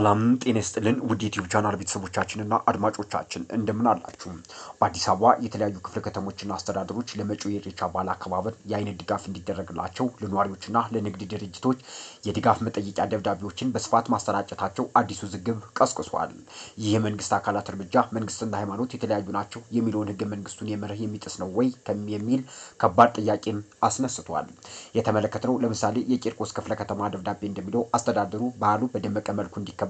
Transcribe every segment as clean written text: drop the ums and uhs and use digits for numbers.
ሰላም ጤና ይስጥልን ውድ ዩቲዩብ ቻናል ቤተሰቦቻችንና አድማጮቻችን እንደምን አላችሁ? በአዲስ አበባ የተለያዩ ክፍለ ከተሞችና አስተዳደሮች ለመጪው የኢሬቻ በዓል አከባበር የአይነት ድጋፍ እንዲደረግላቸው ለነዋሪዎችና ለንግድ ድርጅቶች የድጋፍ መጠየቂያ ደብዳቤዎችን በስፋት ማሰራጨታቸው አዲሱ ውዝግብ ቀስቅሷል። ይህ የመንግስት አካላት እርምጃ መንግስትና ሃይማኖት የተለያዩ ናቸው የሚለውን ህገ መንግስቱን የመርህ የሚጥስ ነው ወይ የሚል ከባድ ጥያቄም አስነስቷል። የተመለከተው ለምሳሌ የቂርቆስ ክፍለ ከተማ ደብዳቤ እንደሚለው አስተዳደሩ በዓሉ በደመቀ መልኩ እንዲከበር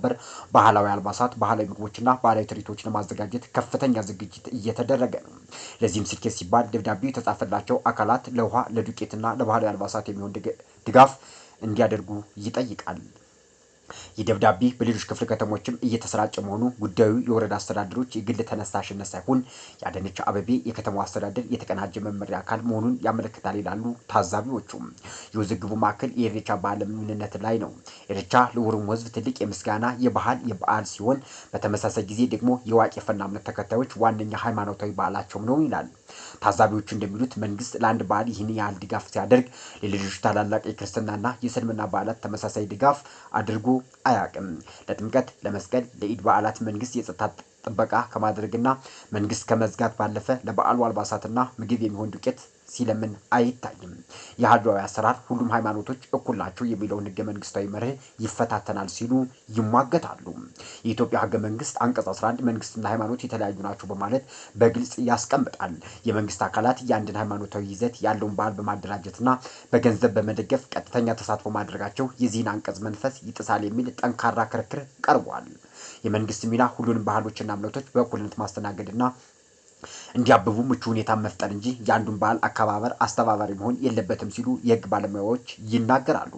ባህላዊ አልባሳት፣ ባህላዊ ምግቦችና ባህላዊ ትርኢቶችን ለማዘጋጀት ከፍተኛ ዝግጅት እየተደረገ ነው። ለዚህም ስኬት ሲባል ደብዳቤው የተጻፈላቸው አካላት ለውሃ፣ ለዱቄትና ለባህላዊ አልባሳት የሚሆን ድጋፍ እንዲያደርጉ ይጠይቃል። ይህ ደብዳቤ በሌሎች ክፍለ ከተሞችም እየተሰራጨ መሆኑ ጉዳዩ የወረዳ አስተዳደሮች የግል ተነሳሽነት ሳይሆን የአዳነች አቤቤ የከተማው አስተዳደር የተቀናጀ መመሪያ አካል መሆኑን ያመለክታል ይላሉ ታዛቢዎቹም። የውዝግቡ ማዕከል የኢሬቻ በዓል ምንነት ላይ ነው። ኢሬቻ ለኦሮሞ ሕዝብ ትልቅ የምስጋና የበዓል ሲሆን በተመሳሳይ ጊዜ ደግሞ የዋቄፈና እምነት ተከታዮች ዋነኛ ሃይማኖታዊ በዓላቸው ነው ይላል። ታዛቢዎቹ እንደሚሉት መንግስት ለአንድ በዓል ይህን ያህል ድጋፍ ሲያደርግ ለሌሎች ታላላቅ የክርስትናና የእስልምና በዓላት ተመሳሳይ ድጋፍ አድርጎ አያውቅም። ለጥምቀት፣ ለመስቀል፣ ለኢድ በዓላት መንግስት የጸጥታ ጥበቃ ከማድረግና መንግስት ከመዝጋት ባለፈ ለበዓሉ አልባሳትና ምግብ የሚሆን ዱቄት ሲለምን አይታይም። የአድሏዊ አሰራር ሁሉም ሃይማኖቶች እኩል ናቸው የሚለውን ህገ መንግስታዊ መርህ ይፈታተናል ሲሉ ይሟገታሉ። የኢትዮጵያ ህገ መንግስት አንቀጽ 11 መንግስትና ሃይማኖት የተለያዩ ናቸው በማለት በግልጽ ያስቀምጣል። የመንግስት አካላት የአንድን ሃይማኖታዊ ይዘት ያለውን በዓል በማደራጀትና በገንዘብ በመደገፍ ቀጥተኛ ተሳትፎ ማድረጋቸው የዚህን አንቀጽ መንፈስ ይጥሳል የሚል ጠንካራ ክርክር ቀርቧል። የመንግስት ሚና ሁሉንም ባህሎችና እምነቶች በእኩልነት ማስተናገድና እንዲያብቡ ምቹ ሁኔታ መፍጠር እንጂ የአንዱን በዓል አከባበር አስተባባሪ መሆን የለበትም ሲሉ የህግ ባለሙያዎች ይናገራሉ።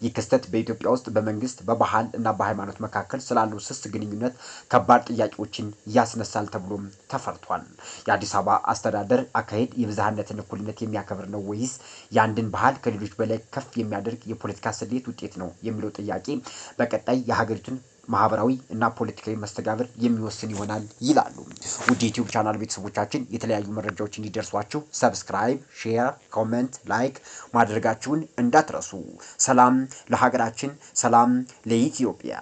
ይህ ክስተት በኢትዮጵያ ውስጥ በመንግስት በባህል እና በሃይማኖት መካከል ስላለው ስስ ግንኙነት ከባድ ጥያቄዎችን ያስነሳል ተብሎም ተፈርቷል። የአዲስ አበባ አስተዳደር አካሄድ የብዝሃነትን እኩልነት የሚያከብር ነው ወይስ የአንድን ባህል ከሌሎች በላይ ከፍ የሚያደርግ የፖለቲካ ስሌት ውጤት ነው የሚለው ጥያቄ በቀጣይ የሀገሪቱን ማህበራዊ እና ፖለቲካዊ መስተጋብር የሚወስን ይሆናል ይላሉ። ውድ ዩቲዩብ ቻናል ቤተሰቦቻችን የተለያዩ መረጃዎች እንዲደርሷችሁ ሰብስክራይብ፣ ሼር፣ ኮሜንት፣ ላይክ ማድረጋችሁን እንዳትረሱ። ሰላም ለሀገራችን፣ ሰላም ለኢትዮጵያ።